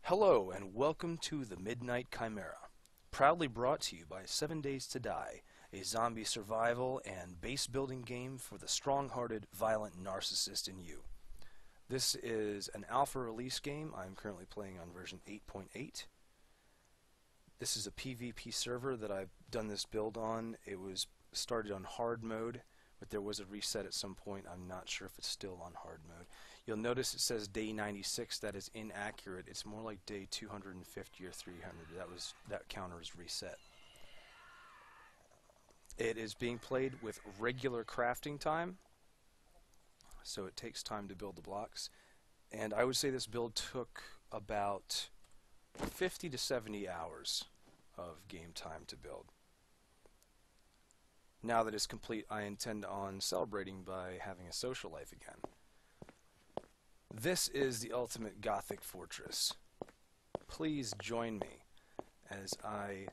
Hello and welcome to the Midnight Chimera, proudly brought to you by 7 Days to Die, a zombie survival and base building game for the strong-hearted, violent narcissist in you. This is an alpha release game. I'm currently playing on version 8.8. This is a PvP server that I've done this build on. It was started on hard mode, but there was a reset at some point. I'm not sure if it's still on hard mode. You'll notice it says day 96. That is inaccurate. It's more like day 250 or 300. That counter is reset. It is being played with regular crafting time, so it takes time to build the blocks. And I would say this build took about 50 to 70 hours of game time to build. Now that it's complete, I intend on celebrating by having a social life again. This is the ultimate Gothic fortress. Please join me as I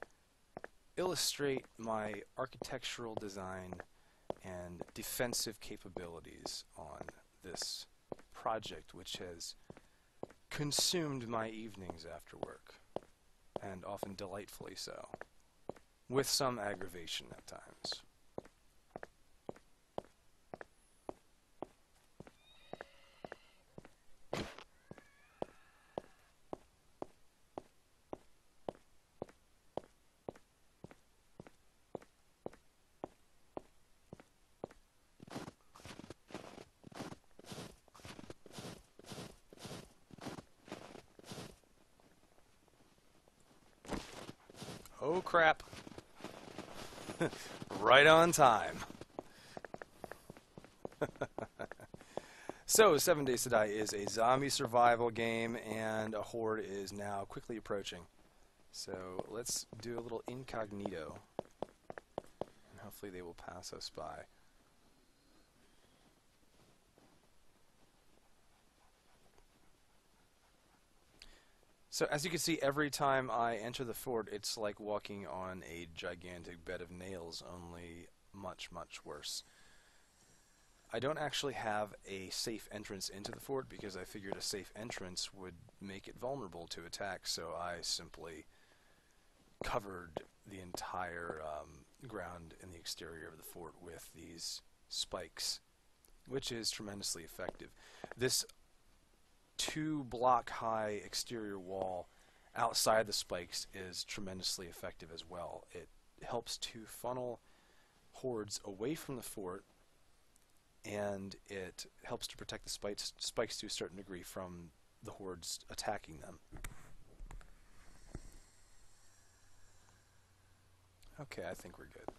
illustrate my architectural design and defensive capabilities on this project, which has consumed my evenings after work, and often delightfully so, with some aggravation at times. Oh crap. Right on time. So, 7 Days to Die is a zombie survival game, and a horde is now quickly approaching. So, let's do a little incognito, and hopefully they will pass us by. So as you can see, every time I enter the fort, it's like walking on a gigantic bed of nails, only much, much worse. I don't actually have a safe entrance into the fort because I figured a safe entrance would make it vulnerable to attack, so I simply covered the entire ground in the exterior of the fort with these spikes, which is tremendously effective. This 2-block high exterior wall outside the spikes is tremendously effective as well. It helps to funnel hordes away from the fort, and it helps to protect the spikes to a certain degree from the hordes attacking them. Okay, I think we're good.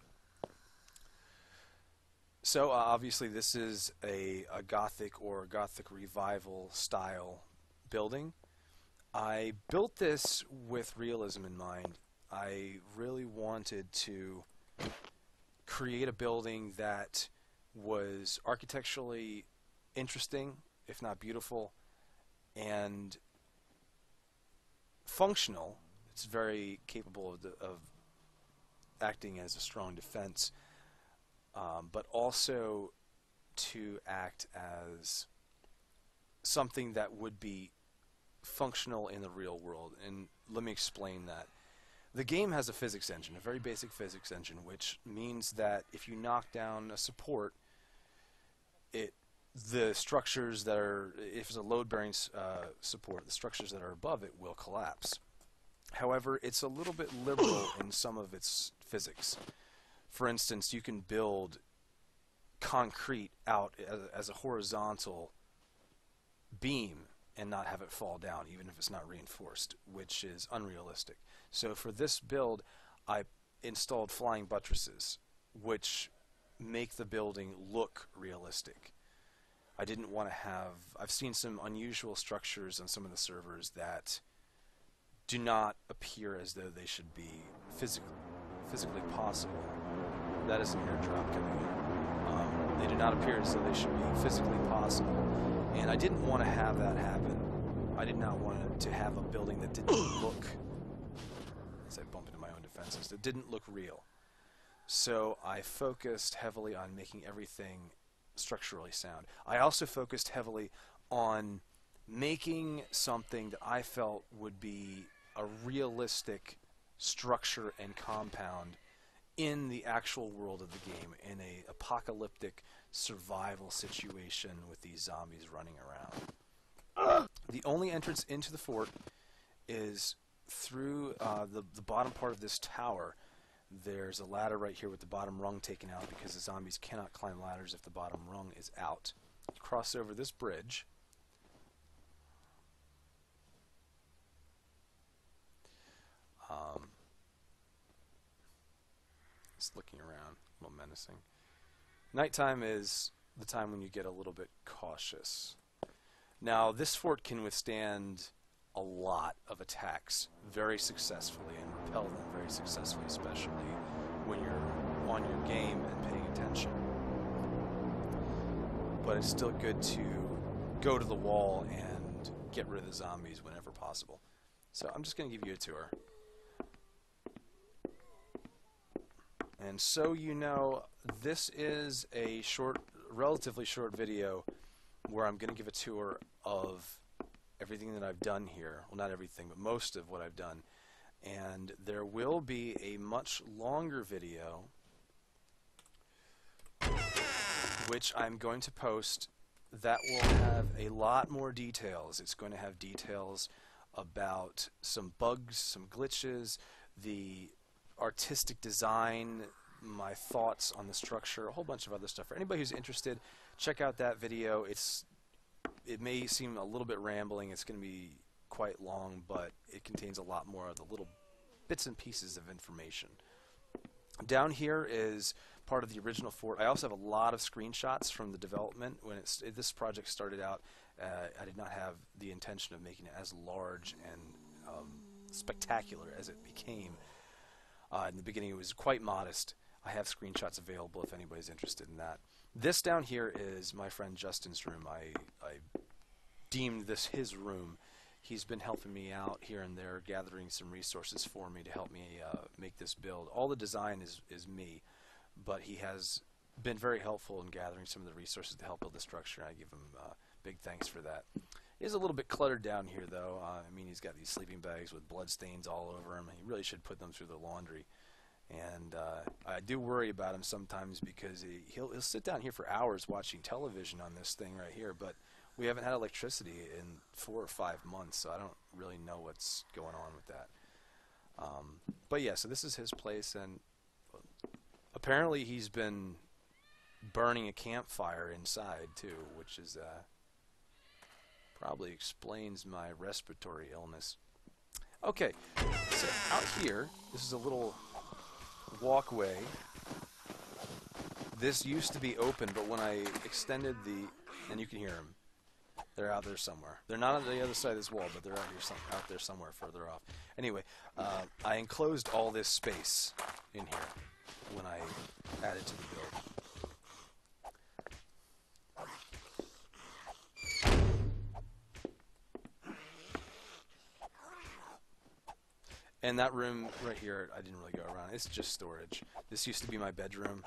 So obviously this is a Gothic or Gothic revival style building. I built this with realism in mind. I really wanted to create a building that was architecturally interesting, if not beautiful, and functional. It's very capable of acting as a strong defense. But also to act as something that would be functional in the real world. And let me explain that. The game has a physics engine, a very basic physics engine, which means that if you knock down a support, the structures that are, if it's a load-bearing support, the structures that are above it will collapse. However, it's a little bit liberal in some of its physics. For instance, you can build concrete out as a horizontal beam and not have it fall down, even if it's not reinforced, which is unrealistic. So for this build, I installed flying buttresses, which make the building look realistic. I didn't want to have... I've seen some unusual structures on some of the servers that do not appear as though they should be physically possible. That is an airdrop coming in. They do not appear as though they should be physically possible. And I didn't want to have that happen. I did not want to have a building that didn't look, as I bump into my own defenses, that didn't look real. So I focused heavily on making everything structurally sound. I also focused heavily on making something that I felt would be a realistic structure and compound in the actual world of the game, in a apocalyptic survival situation with these zombies running around. The only entrance into the fort is through the bottom part of this tower. There's a ladder right here with the bottom rung taken out because the zombies cannot climb ladders if the bottom rung is out. You cross over this bridge. Just looking around, a little menacing. Nighttime is the time when you get a little bit cautious. Now, this fort can withstand a lot of attacks very successfully and repel them very successfully, especially when you're on your game and paying attention. But it's still good to go to the wall and get rid of the zombies whenever possible. So I'm just going to give you a tour. And so you know, this is a relatively short video where I'm going to give a tour of everything that I've done here. Well, not everything, but most of what I've done. And there will be a much longer video which I'm going to post that will have a lot more details. It's going to have details about some bugs, some glitches, the artistic design, my thoughts on the structure, a whole bunch of other stuff. For anybody who's interested, check out that video. It may seem a little bit rambling. It's going to be quite long, but it contains a lot more of the little bits and pieces of information. Down here is part of the original fort. I also have a lot of screenshots from the development. When this project started out, I did not have the intention of making it as large and spectacular as it became. In the beginning, it was quite modest. I have screenshots available if anybody's interested in that. This down here is my friend Justin's room. I deemed this his room. He's been helping me out here and there, gathering some resources for me to help me make this build. All the design is me, but he has been very helpful in gathering some of the resources to help build the structure. I give him big thanks for that. It is a little bit cluttered down here, though. I mean, he's got these sleeping bags with blood stains all over him. He really should put them through the laundry. And I do worry about him sometimes because he'll sit down here for hours watching television on this thing right here, but we haven't had electricity in 4 or 5 months, so I don't really know what's going on with that. But yeah, so this is his place, and apparently he's been burning a campfire inside too, which is probably explains my respiratory illness. Okay, so out here, this is a little walkway. This used to be open, but when I extended and you can hear them, they're out there somewhere. They're not on the other side of this wall, but they're out there somewhere further off. Anyway, I enclosed all this space in here when I added to the build. And that room right here, I didn't really go around. It's just storage. This used to be my bedroom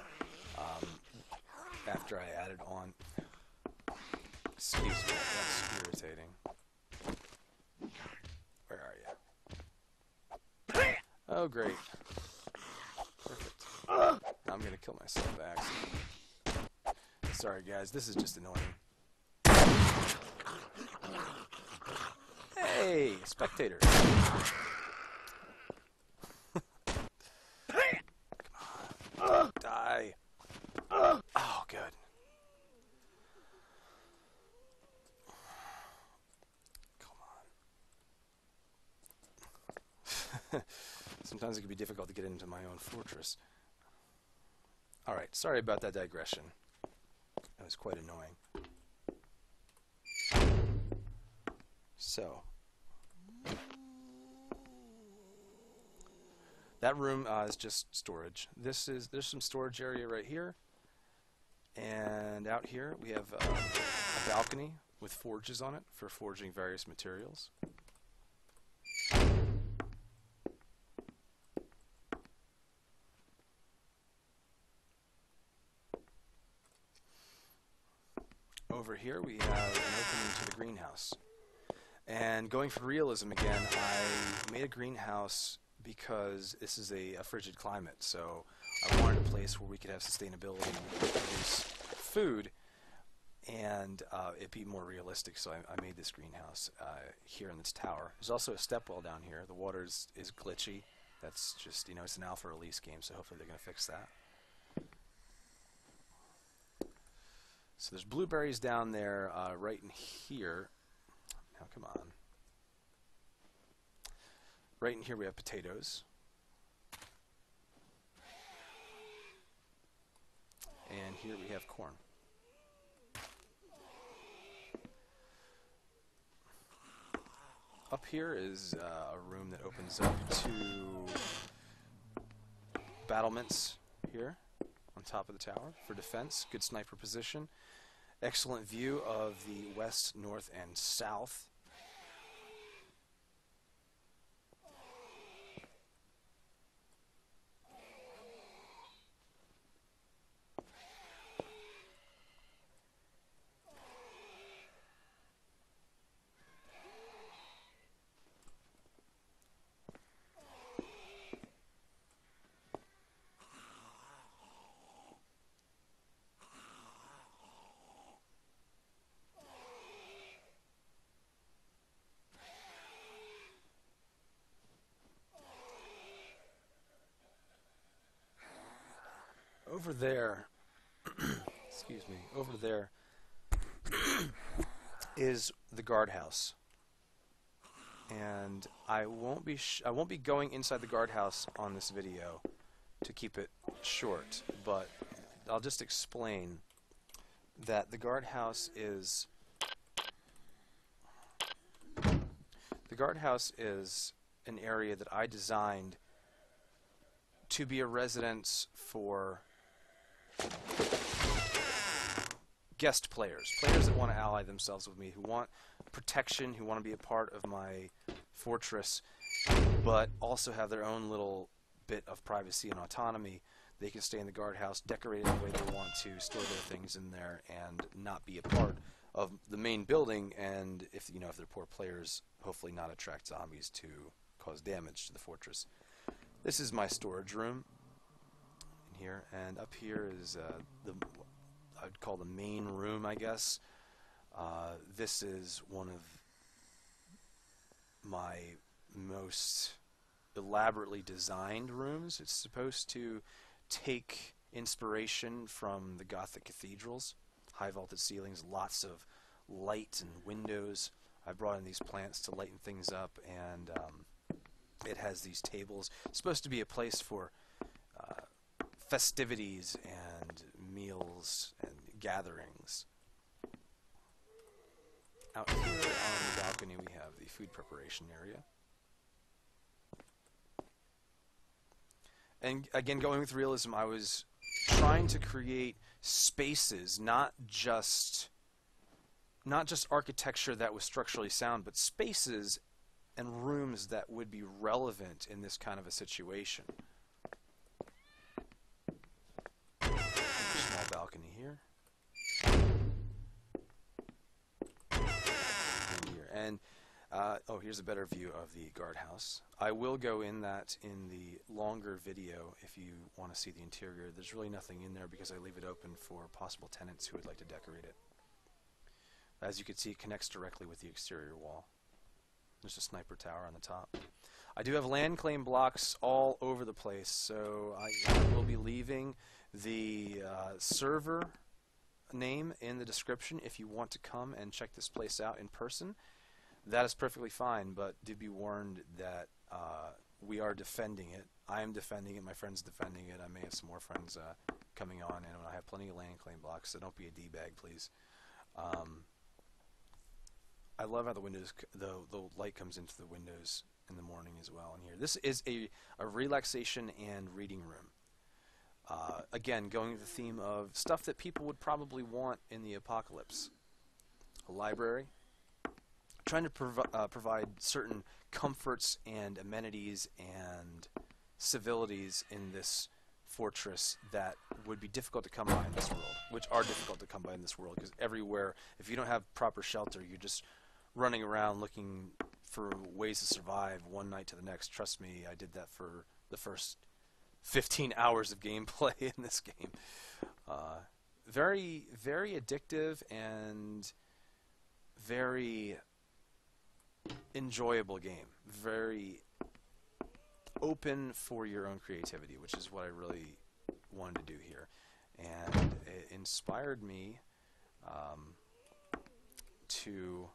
after I added on. Excuse me, that's irritating. Where are you? Oh, great. Perfect. I'm going to kill myself by accident. Sorry, guys. This is just annoying. Hey, spectator. Die. Oh, good. Come on. Sometimes it can be difficult to get into my own fortress. Alright, sorry about that digression. That was quite annoying. So, that room is just storage. There's some storage area right here, and out here we have a balcony with forges on it for forging various materials. Over here we have an opening to the greenhouse. And going for realism again, I made a greenhouse because this is a frigid climate, so I wanted a place where we could have sustainability and produce food, and it be more realistic. So I made this greenhouse here in this tower. There's also a stepwell down here. The water is glitchy. That's just, it's an alpha release game, so hopefully they're going to fix that. So there's blueberries down there, right in here. Now, come on. Right in here we have potatoes. And here we have corn. Up here is a room that opens up to battlements here on top of the tower for defense. Good sniper position. Excellent view of the west, north, and south. Over there, excuse me, over there is the guardhouse, and I won't be going inside the guardhouse on this video to keep it short, but I'll just explain that the guardhouse is an area that I designed to be a residence for guest players that want to ally themselves with me, who want protection, who want to be a part of my fortress, but also have their own little bit of privacy and autonomy. They can stay in the guardhouse, decorate it the way they want to, store their things in there, and not be a part of the main building. And if they're poor players, hopefully not attract zombies to cause damage to the fortress. This is my storage room in here, and up here is I'd call the main room, I guess. This is one of my most elaborately designed rooms. It's supposed to take inspiration from the Gothic cathedrals. High vaulted ceilings, lots of light and windows. I brought in these plants to lighten things up, and it has these tables. It's supposed to be a place for festivities and meals and gatherings. Out here on the balcony we have the food preparation area. And again, going with realism, I was trying to create spaces, not just architecture that was structurally sound, but spaces and rooms that would be relevant in this kind of a situation. Small balcony here. And here's a better view of the guardhouse. I will go in that in the longer video if you want to see the interior. There's really nothing in there because I leave it open for possible tenants who would like to decorate it. As you can see, it connects directly with the exterior wall. There's a sniper tower on the top. I do have land claim blocks all over the place, so I will be leaving the server name in the description if you want to come and check this place out in person. That is perfectly fine, but do be warned that we are defending it. I am defending it. My friend's defending it. I may have some more friends coming on, and I have plenty of land claim blocks, so don't be a D-bag, please. I love how the windows, the light comes into the windows in the morning as well in here. This is a relaxation and reading room. Again, going with the theme of stuff that people would probably want in the apocalypse. A library. Trying to provide certain comforts and amenities and civilities in this fortress that would be difficult to come by in this world, which are difficult to come by in this world, because everywhere, if you don't have proper shelter, you're just running around looking for ways to survive one night to the next. Trust me, I did that for the first 15 hours of gameplay in this game. Very, very addictive and very enjoyable game. Very open for your own creativity, which is what I really wanted to do here. And it inspired me to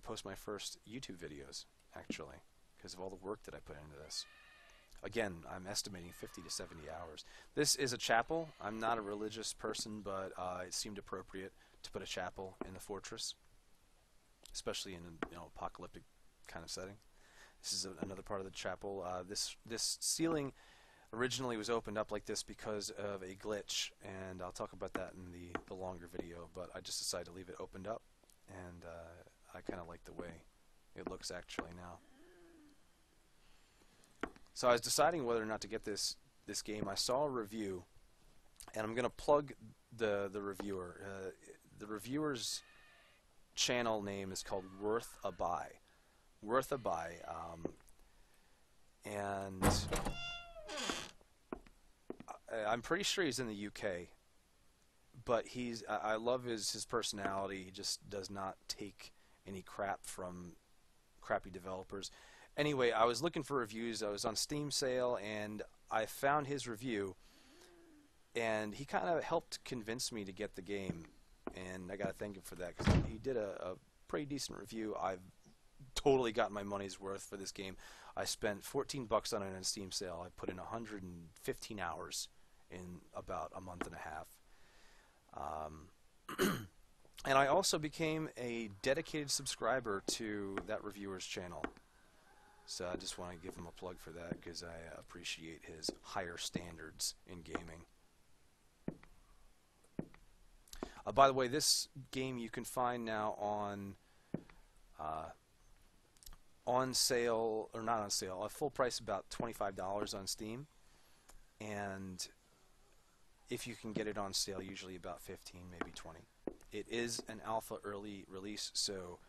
post my first YouTube videos, actually, because of all the work that I put into this. Again, I'm estimating 50 to 70 hours. This is a chapel. I'm not a religious person, but it seemed appropriate to put a chapel in the fortress, especially in an apocalyptic kind of setting. This is another part of the chapel. This ceiling originally was opened up like this because of a glitch, and I'll talk about that in the longer video, but I just decided to leave it opened up, and I kind of like the way it looks actually now. So I was deciding whether or not to get this game. I saw a review, and I'm going to plug the reviewer. The reviewer's channel name is called Worth a Buy. Worth a Buy. And I'm pretty sure he's in the UK, but I love his personality. He just does not take any crap from crappy developers. Anyway, I was looking for reviews. I was on Steam sale, and I found his review, and he kind of helped convince me to get the game, and I got to thank him for that, because he did a pretty decent review. I've totally got my money's worth for this game. I spent 14 bucks on it on Steam sale. I put in 115 hours in about a month and a half. And I also became a dedicated subscriber to that reviewer's channel. So I just want to give him a plug for that, because I appreciate his higher standards in gaming. By the way, this game you can find now on sale, or not on sale, at full price, about $25 on Steam. And if you can get it on sale, usually about 15, maybe 20. It is an alpha early release, so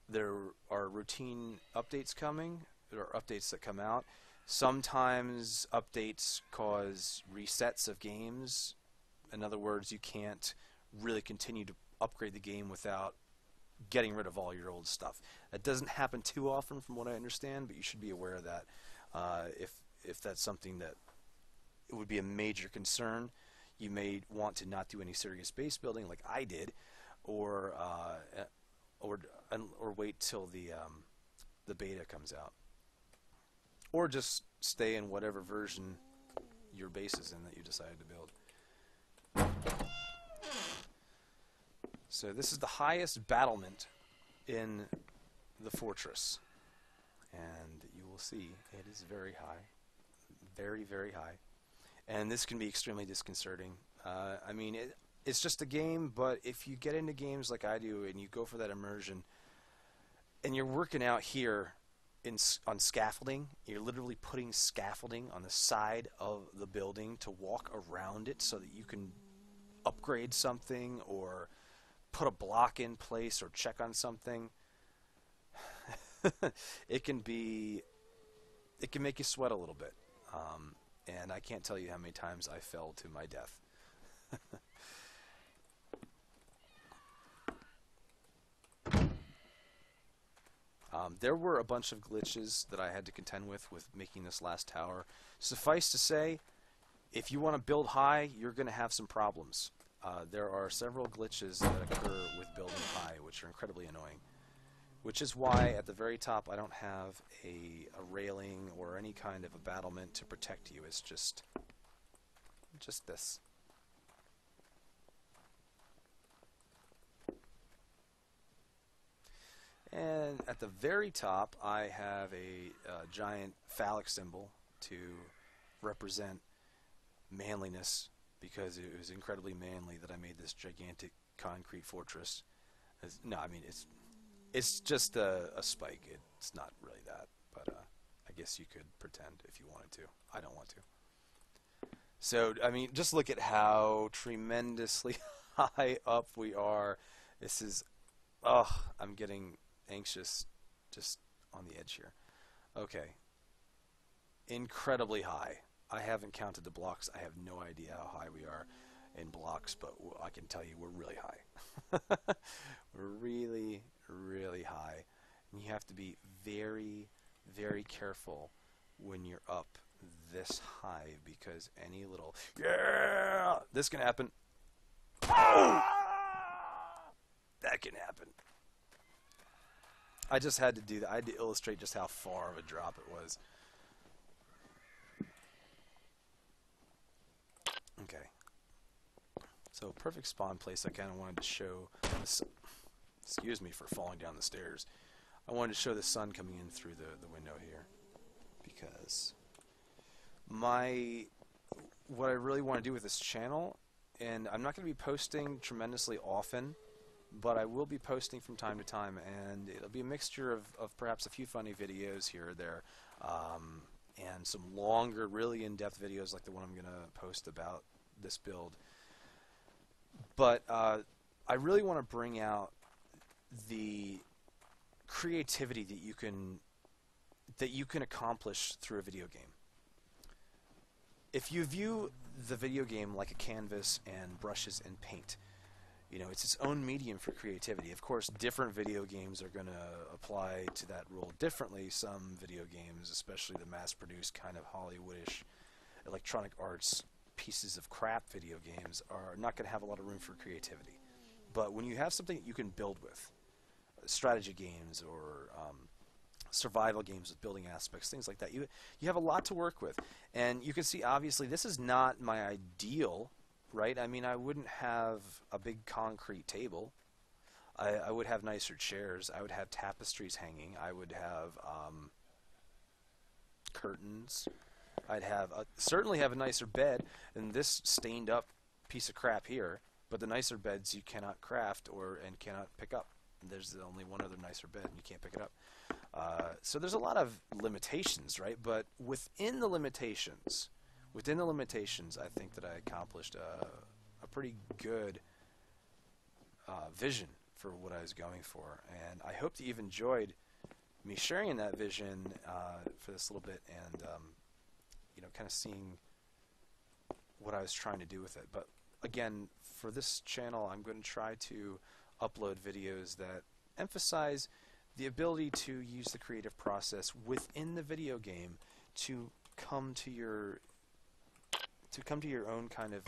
there are routine updates coming. There are updates that come out. Sometimes updates cause resets of games. In other words, you can't really continue to upgrade the game without getting rid of all your old stuff. That doesn't happen too often from what I understand, but you should be aware of that. If that's something that it would be a major concern, you may want to not do any serious base building like I did, or wait till the beta comes out. Or just stay in whatever version your base is in that you decided to build. So this is the highest battlement in the fortress. And you will see it is very high. Very, very high. And this can be extremely disconcerting. I mean, it's just a game, but if you get into games like I do and you go for that immersion, and you're working out here on scaffolding, you're literally putting scaffolding on the side of the building to walk around it so that you can upgrade something or put a block in place or check on something. It can make you sweat a little bit. And I can't tell you how many times I fell to my death. There were a bunch of glitches that I had to contend with making this last tower. Suffice to say, if you want to build high, you're going to have some problems. There are several glitches that occur with building high, which are incredibly annoying. Which is why at the very top I don't have a railing or any kind of a battlement to protect you. It's just this. And at the very top I have a giant phallic symbol to represent manliness, because it was incredibly manly that I made this gigantic concrete fortress. No, I mean, it's just a spike. It's not really that, but I guess you could pretend if you wanted to. I don't want to. So, I mean, just look at how tremendously high up we are. This is Oh, I'm getting anxious just on the edge here. Okay. Incredibly high. I haven't counted the blocks. I have no idea how high we are in blocks, but I can tell you we're really high. We're really, really high. And you have to be very, very careful when you're up this high because any little, yeah, this can happen. Oh! That can happen. I just had to do that. I had to illustrate just how far of a drop it was. Okay. So perfect spawn place. I kind of wanted to show this. Excuse me for falling down the stairs. I wanted to show the sun coming in through the window here because what I really want to do with this channel, and I'm not going to be posting tremendously often, but I will be posting from time to time, and it'll be a mixture of perhaps a few funny videos here or there, and some longer, really in-depth videos like the one I'm going to post about this build. But I really want to bring out the creativity that you can accomplish through a video game. If you view the video game like a canvas and brushes and paint, you know, it's its own medium for creativity. Of course, different video games are going to apply to that rule differently. Some video games, especially the mass-produced kind of Hollywoodish electronic arts pieces of crap video games, are not going to have a lot of room for creativity. But when you have something that you can build with, strategy games or survival games with building aspects, things like that, you have a lot to work with. And you can see, obviously, this is not my ideal, right? I mean, I wouldn't have a big concrete table. I would have nicer chairs. I would have tapestries hanging. I would have curtains. I'd have certainly have a nicer bed than this stained up piece of crap here. But the nicer beds you cannot craft and cannot pick up. There's only one other nicer bed, and you can't pick it up. So there's a lot of limitations, right? But within the limitations, I think that I accomplished a pretty good vision for what I was going for. And I hope that you've enjoyed me sharing that vision for this little bit and, you know, kind of seeing what I was trying to do with it. But again, for this channel, I'm going to try to upload videos that emphasize the ability to use the creative process within the video game to come to your own kind of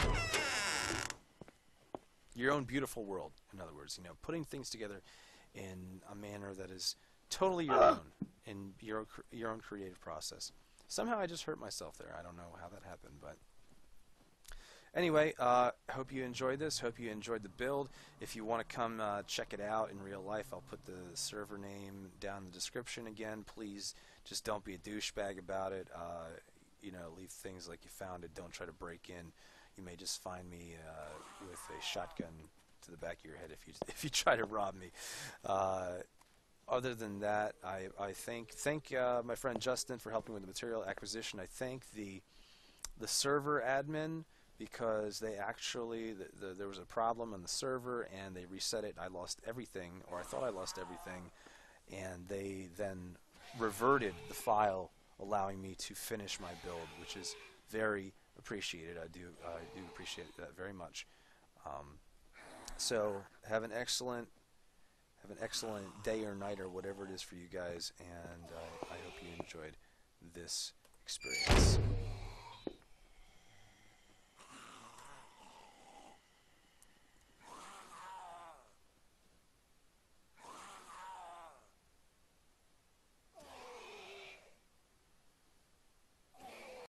your own beautiful world. In other words, you know, putting things together in a manner that is totally your own, in your own creative process. Somehow I just hurt myself there. I don't know how that happened, but anyway, hope you enjoyed this. Hope you enjoyed the build. If you want to come check it out in real life, I'll put the server name down in the description again. Please just don't be a douchebag about it. You know, leave things like you found it. Don't try to break in. You may just find me with a shotgun to the back of your head if you try to rob me. Other than that, I thank my friend Justin for helping with the material acquisition. I thank the server admin, because they actually there was a problem on the server and they reset it. I lost everything, or I thought I lost everything, and they then reverted the file, allowing me to finish my build, which is very appreciated. I do appreciate that very much. So have an excellent day or night or whatever it is for you guys, and I hope you enjoyed this experience.